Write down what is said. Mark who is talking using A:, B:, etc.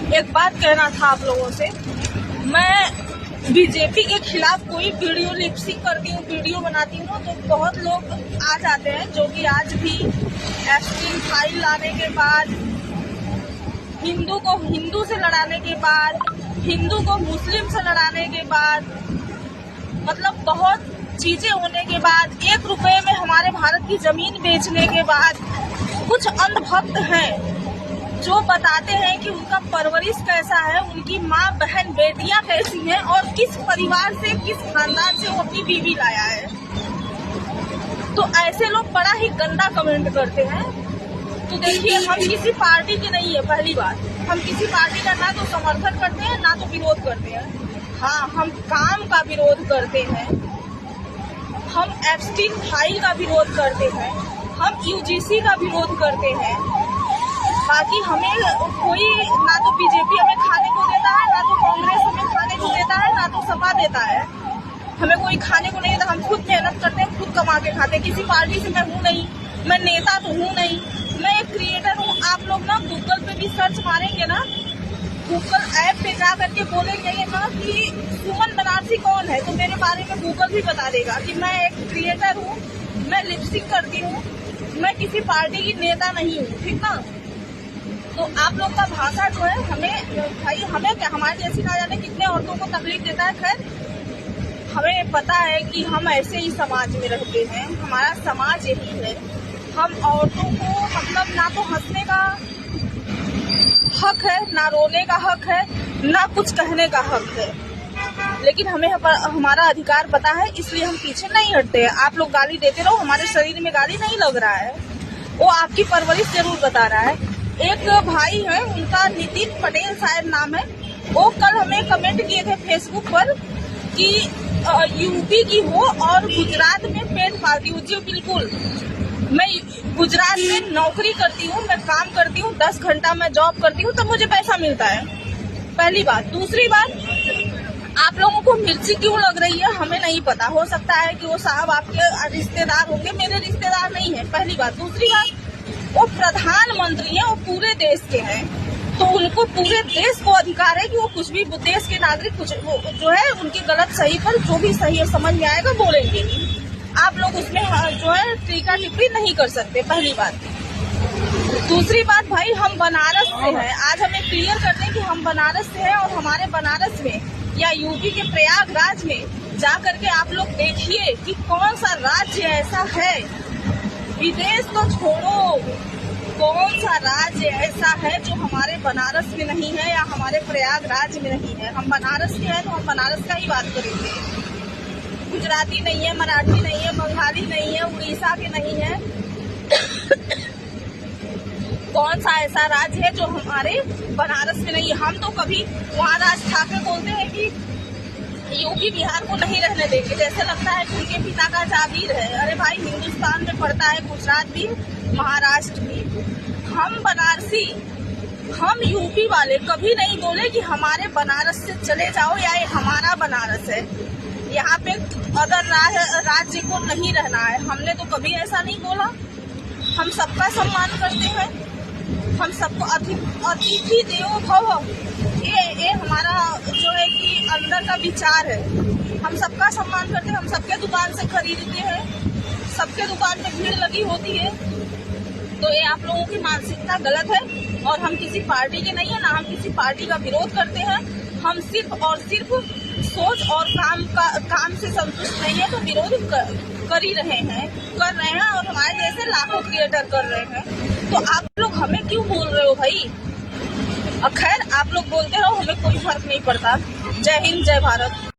A: एक बात कहना था आप लोगों से। मैं बीजेपी के खिलाफ कोई वीडियो लिपसिंग करती हूँ, वीडियो बनाती हूँ तो बहुत लोग आ जाते हैं, जो कि आज भी एप्स्टीन फाइल लाने के बाद, हिंदू को हिंदू से लड़ाने के बाद, हिंदू को मुस्लिम से लड़ाने के बाद, मतलब बहुत चीजें होने के बाद, 1 रुपए में हमारे भारत की जमीन बेचने के बाद, कुछ अंधभक्त हैं जो बताते हैं कि उनका परवरिश कैसा है, उनकी माँ बहन बेटियां कैसी हैं और किस परिवार से, किस खानदान से वो अपनी बीवी लाया है। तो ऐसे लोग बड़ा ही गंदा कमेंट करते हैं। तो देखिए, हम किसी पार्टी के नहीं है। पहली बात, हम किसी पार्टी का ना तो समर्थन करते हैं ना तो विरोध करते हैं। हाँ, हम काम का विरोध करते हैं, हम एप्स्टीन फाइल का विरोध करते हैं, हम यूजीसी का विरोध करते हैं। बाकी हमें कोई ना तो बीजेपी हमें खाने को देता है, ना तो कांग्रेस हमें खाने को देता है, ना तो सपा देता है। हमें कोई खाने को नहीं देता। हम खुद मेहनत करते हैं, खुद कमा के खाते हैं। किसी पार्टी से मैं हूँ नहीं, मैं नेता तो हूँ नहीं, मैं एक क्रिएटर हूँ। आप लोग ना गूगल पे भी सर्च मारेंगे ना, गूगल ऐप पे जा करके बोलेंगे ना कि सुमन बनारसी कौन है, तो मेरे बारे में गूगल भी बता देगा कि मैं एक क्रिएटर हूँ, मैं लिपसिंग करती हूँ, मैं किसी पार्टी की नेता नहीं हूँ। ठीक ना? तो आप लोग का भाषा जो है, हमें क्या, हमारे जैसी ना जाने कितने औरतों को तकलीफ देता है। खैर, हमें पता है कि हम ऐसे ही समाज में रहते हैं, हमारा समाज यही है। हम औरतों को मतलब ना तो हंसने का हक है, ना रोने का हक है, ना कुछ कहने का हक है, लेकिन हमें हमारा अधिकार पता है, इसलिए हम पीछे नहीं हटते हैं। आप लोग गाली देते रहो, हमारे शरीर में गाली नहीं लग रहा है, वो आपकी परवरिश जरूर बता रहा है। एक भाई है, उनका नितिन पटेल शायद नाम है, वो कल हमें कमेंट किए थे फेसबुक पर कि यूपी की हो और गुजरात में पेट पालती हूँ। जी बिल्कुल, मैं गुजरात में नौकरी करती हूँ, मैं काम करती हूँ, 10 घंटा मैं जॉब करती हूँ, तब मुझे पैसा मिलता है। पहली बात। दूसरी बात, आप लोगों को मिर्ची क्यों लग रही है हमें नहीं पता। हो सकता है कि वो साहब आपके रिश्तेदार होंगे, मेरे रिश्तेदार नहीं है। पहली बात। दूसरी बात, वो प्रधानमंत्री हैं, वो पूरे देश के हैं, तो उनको पूरे देश को अधिकार है कि वो कुछ भी, देश के नागरिक कुछ जो है उनकी गलत सही पर जो भी सही समझ में आएगा बोलेंगे। आप लोग उसमें जो है टीका टिप्पणी नहीं कर सकते। पहली बात। दूसरी बात, भाई हम बनारस से हैं। आज हमें क्लियर कर दें कि हम बनारस से हैं, और हमारे बनारस में या यूपी के प्रयागराज में जा करके आप लोग देखिए कि कौन सा राज्य ऐसा है, विदेश तो छोड़ो, कौन सा राज्य ऐसा है जो हमारे बनारस में नहीं है या हमारे प्रयागराज में नहीं है। हम बनारस के हैं तो हम बनारस का ही बात करेंगे। गुजराती नहीं है, मराठी नहीं है, बंगाली नहीं है, उड़ीसा के नहीं है। कौन सा ऐसा राज्य है जो हमारे बनारस में नहीं है। हम तो कभी वहाँ राज ठाकरे बोलते हैं कि यूपी बिहार को नहीं रहने देंगे, जैसे लगता है कि उनके पिता का जागीर है। अरे भाई, हिंदुस्तान में पड़ता है गुजरात भी, महाराष्ट्र भी। हम बनारसी, हम यूपी वाले कभी नहीं बोले कि हमारे बनारस से चले जाओ या ये हमारा बनारस है, यहाँ पे अदर राज्य को नहीं रहना है। हमने तो कभी ऐसा नहीं बोला। हम सबका सम्मान करते हैं, हम सबको अतिथि देवो भव, ये हमारा जो है कि अंदर का विचार है। हम सबका सम्मान करते हैं, हम सबके दुकान से खरीदते हैं, सबके दुकान में भीड़ लगी होती है। तो ये आप लोगों की मानसिकता गलत है, और हम किसी पार्टी के नहीं है, ना हम किसी पार्टी का विरोध करते हैं। हम सिर्फ और सिर्फ सोच और काम से संतुष्ट नहीं है, तो विरोध कर ही रहे हैं, और हमारे जैसे लाखों क्रिएटर कर रहे हैं। तो आप लोग हमें क्यों बोल रहे हो भाई? खैर, आप लोग बोलते रहो, हमें कोई फर्क नहीं पड़ता। जय हिंद, जय भारत।